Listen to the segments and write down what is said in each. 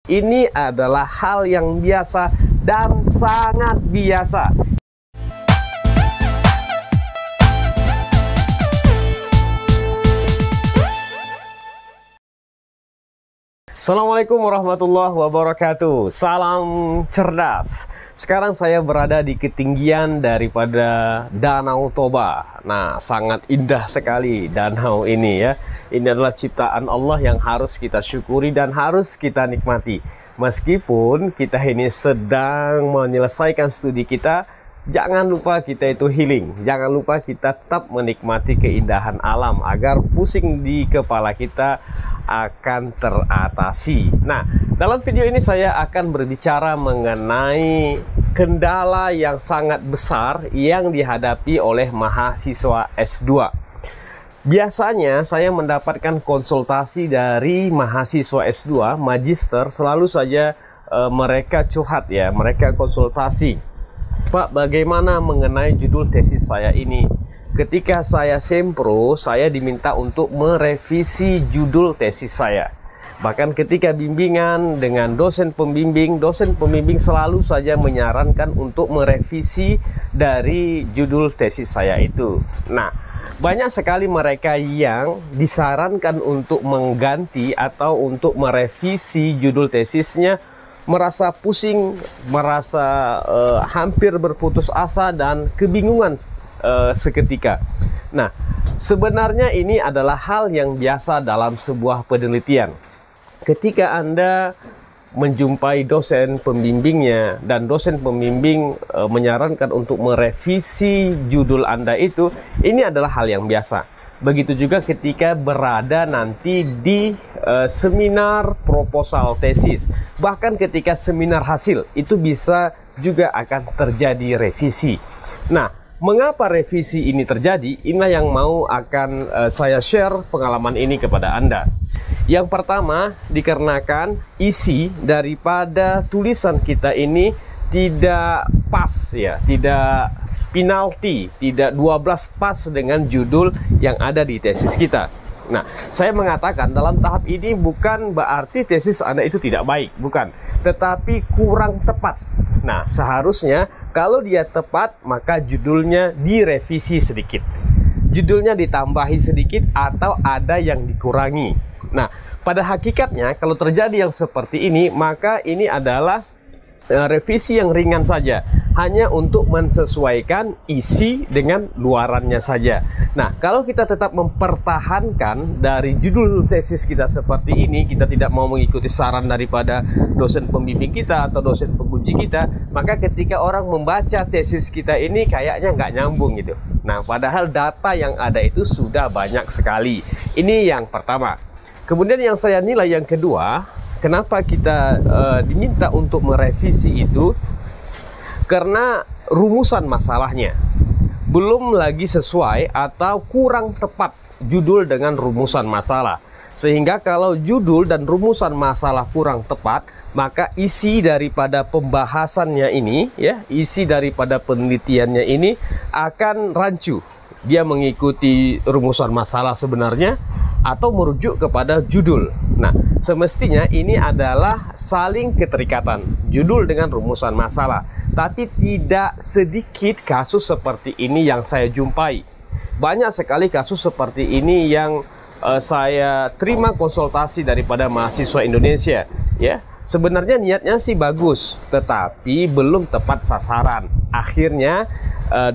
Ini adalah hal yang biasa dan sangat biasa. Assalamualaikum warahmatullahi wabarakatuh. Salam cerdas. Sekarang saya berada di ketinggian daripada Danau Toba. Nah, sangat indah sekali danau ini ya. Ini adalah ciptaan Allah yang harus kita syukuri dan harus kita nikmati. Meskipun kita ini sedang menyelesaikan studi kita, jangan lupa kita itu healing. Jangan lupa kita tetap menikmati keindahan alam agar pusing di kepala kita akan teratasi. Nah, dalam video ini saya akan berbicara mengenai kendala yang sangat besar yang dihadapi oleh mahasiswa S2. Biasanya saya mendapatkan konsultasi dari mahasiswa S2, magister, selalu saja mereka curhat ya, mereka konsultasi. Pak, bagaimana mengenai judul tesis saya ini? Ketika saya sempro, saya diminta untuk merevisi judul tesis saya. Bahkan ketika bimbingan dengan dosen pembimbing selalu saja menyarankan untuk merevisi dari judul tesis saya itu. Nah, banyak sekali mereka yang disarankan untuk mengganti atau untuk merevisi judul tesisnya, merasa pusing, merasa hampir berputus asa dan kebingungan seketika. Nah, sebenarnya ini adalah hal yang biasa dalam sebuah penelitian. Ketika Anda menjumpai dosen pembimbingnya dan dosen pembimbing menyarankan untuk merevisi judul Anda itu, ini adalah hal yang biasa. Begitu juga ketika berada nanti di seminar proposal tesis. Bahkan ketika seminar hasil, itu bisa juga akan terjadi revisi. Nah, mengapa revisi ini terjadi? Inilah yang mau akan saya share pengalaman ini kepada Anda. Yang pertama, dikarenakan isi daripada tulisan kita ini tidak pas ya, tidak penalti, tidak 12 pas dengan judul yang ada di tesis kita. Nah, saya mengatakan dalam tahap ini bukan berarti tesis Anda itu tidak baik, bukan, tetapi kurang tepat. Nah, seharusnya kalau dia tepat, maka judulnya direvisi sedikit, judulnya ditambahi sedikit, atau ada yang dikurangi. Nah, pada hakikatnya kalau terjadi yang seperti ini, maka ini adalah revisi yang ringan saja, hanya untuk mensesuaikan isi dengan luarannya saja. Nah, kalau kita tetap mempertahankan dari judul tesis kita seperti ini, kita tidak mau mengikuti saran daripada dosen pembimbing kita atau dosen penguji kita, maka ketika orang membaca tesis kita ini kayaknya nggak nyambung gitu. Nah, padahal data yang ada itu sudah banyak sekali. Ini yang pertama. Kemudian yang saya nilai yang kedua, kenapa kita diminta untuk merevisi itu? Karena rumusan masalahnya belum lagi sesuai atau kurang tepat judul dengan rumusan masalah. Sehingga kalau judul dan rumusan masalah kurang tepat, maka isi daripada pembahasannya ini ya, isi daripada penelitiannya ini akan rancu. Dia mengikuti rumusan masalah sebenarnya atau merujuk kepada judul. Nah, semestinya ini adalah saling keterikatan, judul dengan rumusan masalah. Tapi tidak sedikit kasus seperti ini yang saya jumpai. Banyak sekali kasus seperti ini yang saya terima konsultasi daripada mahasiswa Indonesia ya. Sebenarnya niatnya sih bagus, tetapi belum tepat sasaran. Akhirnya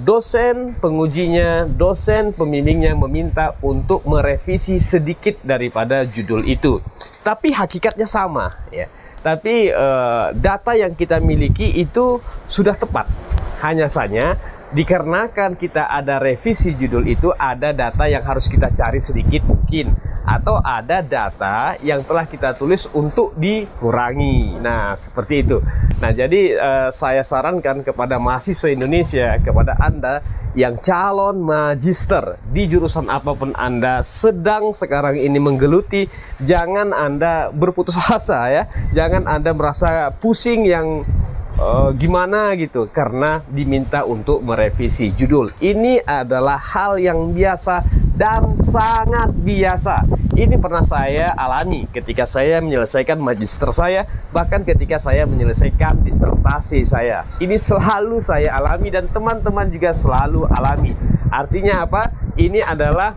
dosen pengujinya, dosen pembimbingnya meminta untuk merevisi sedikit daripada judul itu. Tapi hakikatnya sama ya. Tapi data yang kita miliki itu sudah tepat. Hanya saja dikarenakan kita ada revisi judul itu, ada data yang harus kita cari sedikit mungkin, atau ada data yang telah kita tulis untuk dikurangi. Nah, seperti itu. Nah, jadi saya sarankan kepada mahasiswa Indonesia, kepada Anda yang calon magister di jurusan apapun Anda sedang sekarang ini menggeluti, jangan Anda berputus asa ya. Jangan Anda merasa pusing yang gimana gitu karena diminta untuk merevisi judul. Ini adalah hal yang biasa dan sangat biasa. Ini pernah saya alami ketika saya menyelesaikan magister saya, bahkan ketika saya menyelesaikan disertasi saya. Ini selalu saya alami dan teman-teman juga selalu alami. Artinya apa? Ini adalah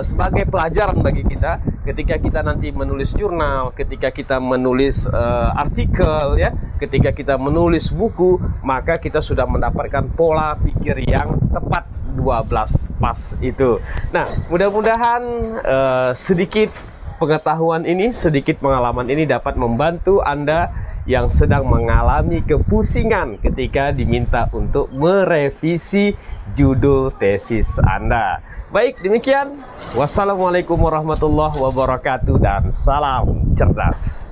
sebagai pelajaran bagi kita ketika kita nanti menulis jurnal, ketika kita menulis artikel ya, ketika kita menulis buku, maka kita sudah mendapatkan pola pikir yang tepat 12 pas itu. Nah, mudah-mudahan sedikit pengetahuan ini, sedikit pengalaman ini dapat membantu Anda yang sedang mengalami kepusingan ketika diminta untuk merevisi judul tesis Anda. Baik, demikian. Wassalamualaikum warahmatullahi wabarakatuh dan salam cerdas.